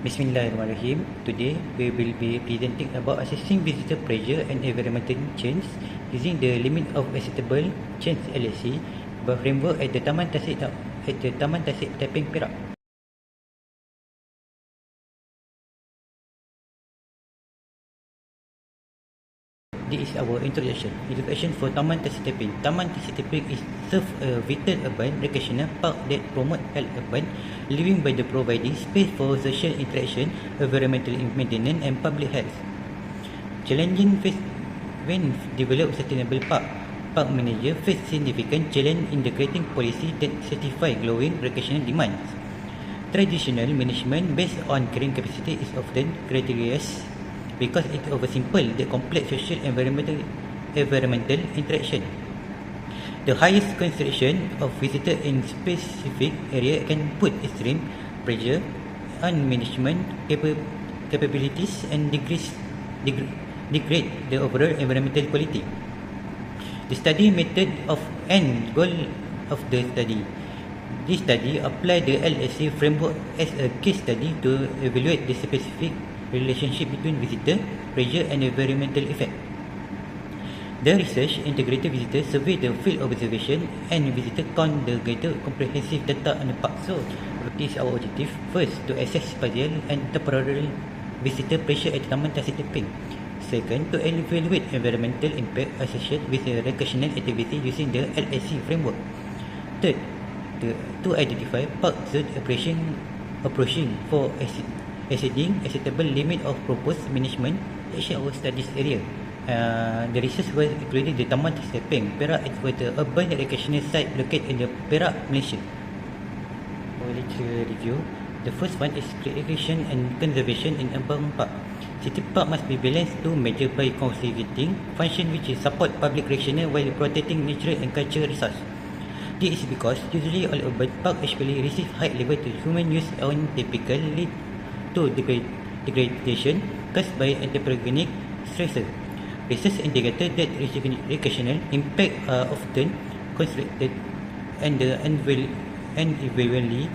Bismillahirrahmanirrahim. Today we will be presenting about assessing visitor pressure and environmental change using the limit of acceptable change LAC by framework at the Taman Tasik Taiping, Perak. This is our introduction. Introduction for Taman Tasik Taiping. Taman Tasik Taiping is serve a vital urban recreational park that promote health urban living by the providing space for social interaction, environmental maintenance and public health. Challenging face when develop sustainable park. Park manager face significant challenge in the creating policy that satisfy growing recreational demands. Traditional management based on carrying capacity is often criterious because it oversimple the complex social environmental interaction. The highest concentration of visitors in specific area can put extreme pressure on management capabilities and degrade the overall environmental quality. The study method of and goal of the study. This study applied the LSC framework as a case study to evaluate the specific relationship between visitor pressure and environmental effect. The research integrated visitor survey, the field observation and visitor count the greater comprehensive data on the park. So, this is our objective. First, to assess spatial and temporal visitor pressure at Taman Tasik Taiping. Second, to evaluate environmental impact associated with the recreational activity using the LSC framework. Third, to identify park zone approaching for exceeding acceptable limit of proposed management action our studies area. The research was including the Taman Tasik Taiping, Perak, was the urban recreational site located in the Perak, Malaysia. Literature review. The first one is recreation and conservation in urban park. City park must be balanced to measure by conserving function which is support public recreational while protecting natural and cultural resource. This is because usually all urban park actually receive high level to human use and typically to degradation caused by anthropogenic stressors. Research indicated that recreational impact are often concentrated and unevenly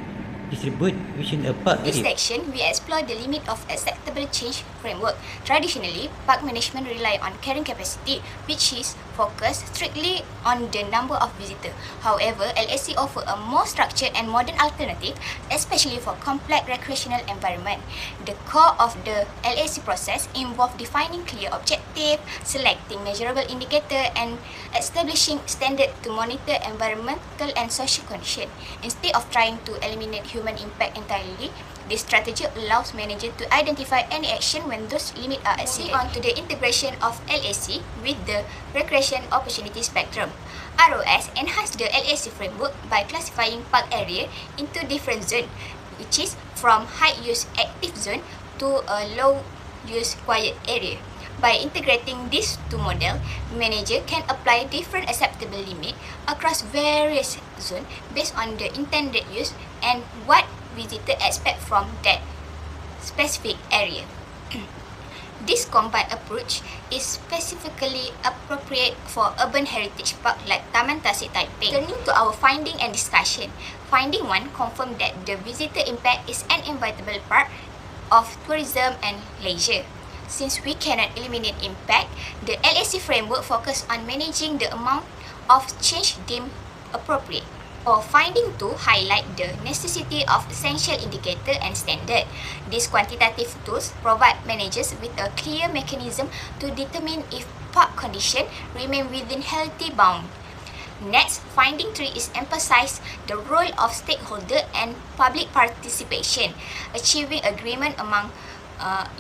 distributed within a park area. In this section, we explore the limit of acceptable change framework. Traditionally, park management rely on carrying capacity, which is focused strictly on the number of visitors. However, LSC offer a more structured and modern alternative, especially for complex recreational environment. The core of the LSC process involve defining clear objective, selecting measurable indicator, and establishing standard to monitor environmental and social condition. Instead of trying to eliminate human impact entirely, this strategy allows managers to identify any action when those limits are exceeded. Moving on to the integration of LAC with the recreation opportunity spectrum. ROS enhanced the LAC framework by classifying park area into different zones, which is from high-use active zone to a low-use quiet area. By integrating these two models, manager can apply different acceptable limit across various zones based on the intended use and what visitor expect from that specific area. This combined approach is specifically appropriate for urban heritage park like Taman Tasik Taiping. Turning to our finding and discussion. Finding 1 confirmed that the visitor impact is an inevitable part of tourism and leisure. Since we cannot eliminate impact, the LAC framework focuses on managing the amount of change deemed appropriate. For finding 2, highlight the necessity of essential indicator and standard. These quantitative tools provide managers with a clear mechanism to determine if park conditions remain within healthy bounds. Next, finding 3 is emphasize the role of stakeholder and public participation. Achieving agreement among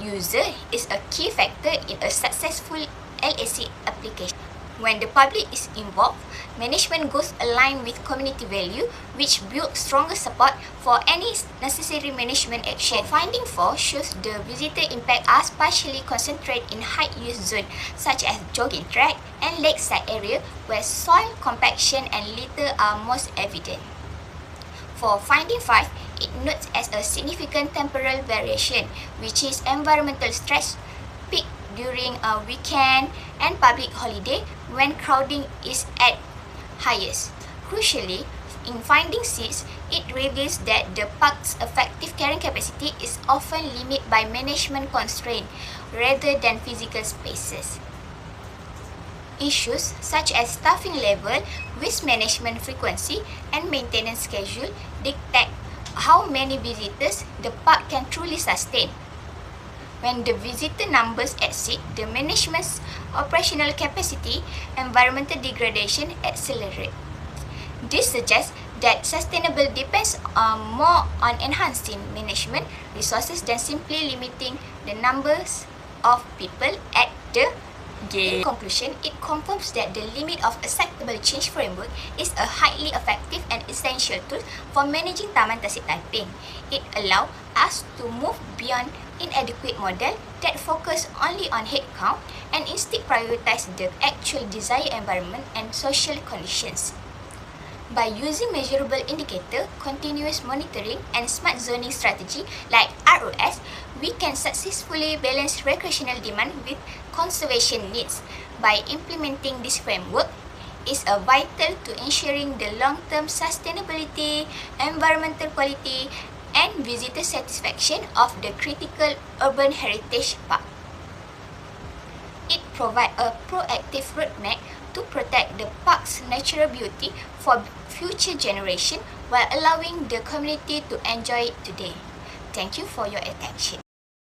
user is a key factor in a successful LAC application. When the public is involved, management goals align with community value, which build stronger support for any necessary management action. Finding 4 shows the visitor impact are partially concentrated in high-use zones such as jogging track and lakeside area where soil compaction and litter are most evident. For finding 5, it notes as a significant temporal variation, which is environmental stress peak during a weekend and public holiday when crowding is at highest. Crucially, in finding 6, it reveals that the park's effective carrying capacity is often limited by management constraints rather than physical spaces. Issues such as staffing level, waste management frequency, and maintenance schedule dictate how many visitors the park can truly sustain. When the visitor numbers exceed the management's operational capacity, environmental degradation accelerates. This suggests that sustainability depends more on enhancing management resources than simply limiting the numbers of people at the gate. In conclusion, it confirms that the limit of acceptable change framework is a highly effective and essential tool for managing Taman Tasik Taiping. It allows us to move beyond inadequate model that focus only on headcount and instead prioritize the actual desired environment and social conditions. By using measurable indicator, continuous monitoring, and smart zoning strategy like ROS, we can successfully balance recreational demand with conservation needs. By implementing this framework, is vital to ensuring the long-term sustainability, environmental quality, and visitor satisfaction of the critical urban heritage park. It provides a proactive roadmap to protect the park's natural beauty for future generations while allowing the community to enjoy it today. Thank you for your attention.